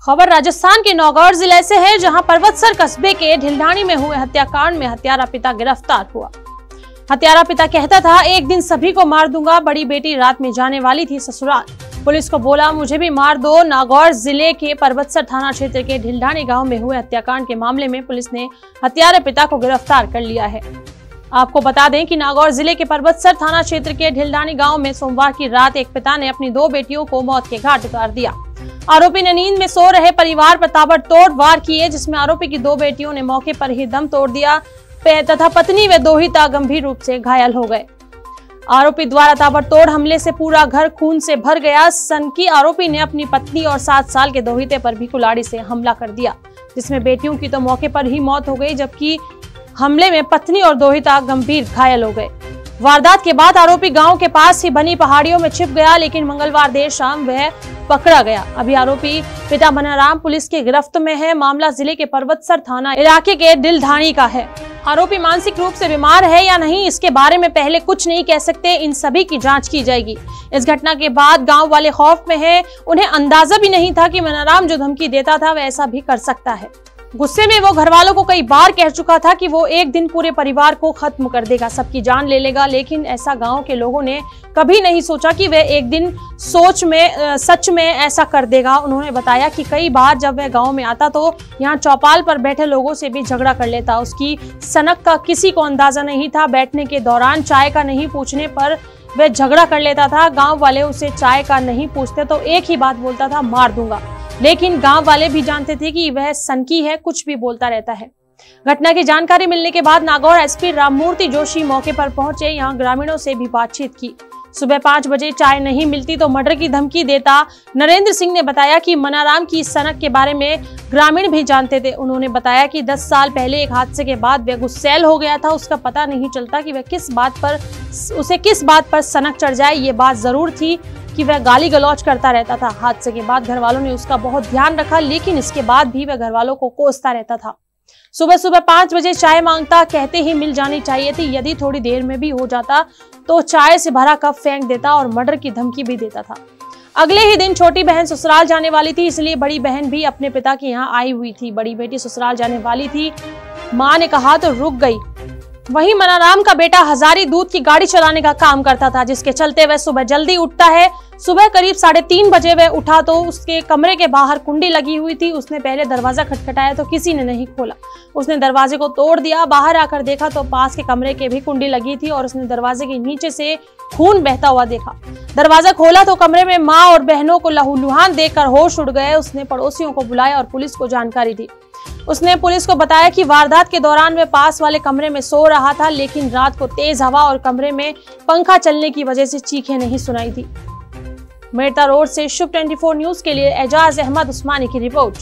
खबर राजस्थान के नौगढ़ जिले से है, जहां पर्वतसर कस्बे के ढिलढाणी में हुए हत्याकांड में हत्यारा पिता गिरफ्तार हुआ। हत्यारा पिता कहता था, एक दिन सभी को मार दूंगा। बड़ी बेटी रात में जाने वाली थी ससुराल। पुलिस को बोला, मुझे भी मार दो। नागौर जिले के पर्वतसर थाना क्षेत्र के ढिलढाणी गांव में हुए हत्याकांड के मामले में पुलिस ने हत्यारे पिता को गिरफ्तार कर लिया है। आपको बता दें कि नागौर जिले के पर्वतसर थाना क्षेत्र के ढिलढाणी गांव में सोमवार की रात एक पिता ने अपनी 2 बेटियों को मौत के घाट उतार दिया। आरोपी ने नींद में सो रहे परिवार पर ताबड़तोड़ वार किए, जिसमें आरोपी की 2 बेटियों ने मौके पर ही दम तोड़ दिया तथा पत्नी व दोहिता गंभीर रूप से घायल हो गए। आरोपी द्वारा ताबड़तोड़ हमले से पूरा घर खून से भर गया। सनकी आरोपी ने अपनी पत्नी और 7 साल के दोहिते पर भी कुल्हाड़ी से हमला कर दिया, जिसमें बेटियों की तो मौके पर ही मौत हो गई, जबकि हमले में पत्नी और दोहिता गंभीर घायल हो गए। वारदात के बाद आरोपी गांव के पास ही बनी पहाड़ियों में छिप गया, लेकिन मंगलवार देर शाम वह पकड़ा गया। अभी आरोपी पिता मनाराम पुलिस की गिरफ्त में है। मामला जिले के पर्वतसर थाना इलाके के ढिलढाणी का है। आरोपी मानसिक रूप से बीमार है या नहीं, इसके बारे में पहले कुछ नहीं कह सकते। इन सभी की जांच की जाएगी। इस घटना के बाद गांव वाले खौफ में हैं। उन्हें अंदाजा भी नहीं था कि मनाराम जो धमकी देता था वह ऐसा भी कर सकता है। गुस्से में वो घर वालों को कई बार कह चुका था कि वो एक दिन पूरे परिवार को खत्म कर देगा, सबकी जान ले लेगा, लेकिन ऐसा गांव के लोगों ने कभी नहीं सोचा कि वह एक दिन सच में ऐसा कर देगा। उन्होंने बताया कि कई बार जब वह गांव में आता तो यहाँ चौपाल पर बैठे लोगों से भी झगड़ा कर लेता। उसकी सनक का किसी को अंदाजा नहीं था। बैठने के दौरान चाय का नहीं पूछने पर वह झगड़ा कर लेता था। गाँव वाले उसे चाय का नहीं पूछते तो एक ही बात बोलता था, मार दूंगा। लेकिन गांव वाले भी जानते थे कि वह सनकी है, कुछ भी बोलता रहता है। घटना की जानकारी मिलने के बाद नागौर एसपी राममूर्ति जोशी मौके पर पहुंचे। यहां ग्रामीणों से भी बातचीत की। सुबह 5 बजे चाय नहीं मिलती तो मर्डर की धमकी देता। नरेंद्र सिंह ने बताया कि मनाराम की सनक के बारे में ग्रामीण भी जानते थे। उन्होंने बताया कि 10 साल पहले एक हादसे के बाद वह गुस्सैल हो गया था। उसका पता नहीं चलता कि वह किस बात पर सनक चढ़ जाए। ये बात जरूर थी कि वह गाली गलौज करता रहता था। हादसे के बाद घर वालों ने उसका बहुत ध्यान रखा, लेकिन इसके बाद भी वह घर वालों को कोसता रहता था। सुबह सुबह 5 बजे चाय मांगता, कहते ही मिल जानी चाहिए थी। यदि थोड़ी देर में भी हो जाता तो चाय से भरा कप फेंक देता और मर्डर की धमकी भी देता था। अगले ही दिन छोटी बहन ससुराल जाने वाली थी, इसलिए बड़ी बहन भी अपने पिता के यहाँ आई हुई थी। बड़ी बेटी ससुराल जाने वाली थी, माँ ने कहा तो रुक गई। वहीं मनाराम का बेटा हजारी दूध की गाड़ी चलाने का काम करता था, जिसके चलते वह सुबह जल्दी उठता है। सुबह करीब 3:30 बजे वह उठा तो उसके कमरे के बाहर कुंडी लगी हुई थी। उसने पहले दरवाजा खटखटाया तो किसी ने नहीं खोला। उसने दरवाजे को तोड़ दिया। बाहर आकर देखा तो पास के कमरे के भी कुंडी लगी थी और उसने दरवाजे के नीचे से खून बहता हुआ देखा। दरवाजा खोला तो कमरे में माँ और बहनों को लहूलुहान देखकर होश उड़ गए। उसने पड़ोसियों को बुलाया और पुलिस को जानकारी दी। उसने पुलिस को बताया कि वारदात के दौरान वह पास वाले कमरे में सो रहा था, लेकिन रात को तेज हवा और कमरे में पंखा चलने की वजह से चीखें नहीं सुनाई थी। मेड़ता रोड से शुभ 24 न्यूज के लिए एजाज अहमद उस्मानी की रिपोर्ट।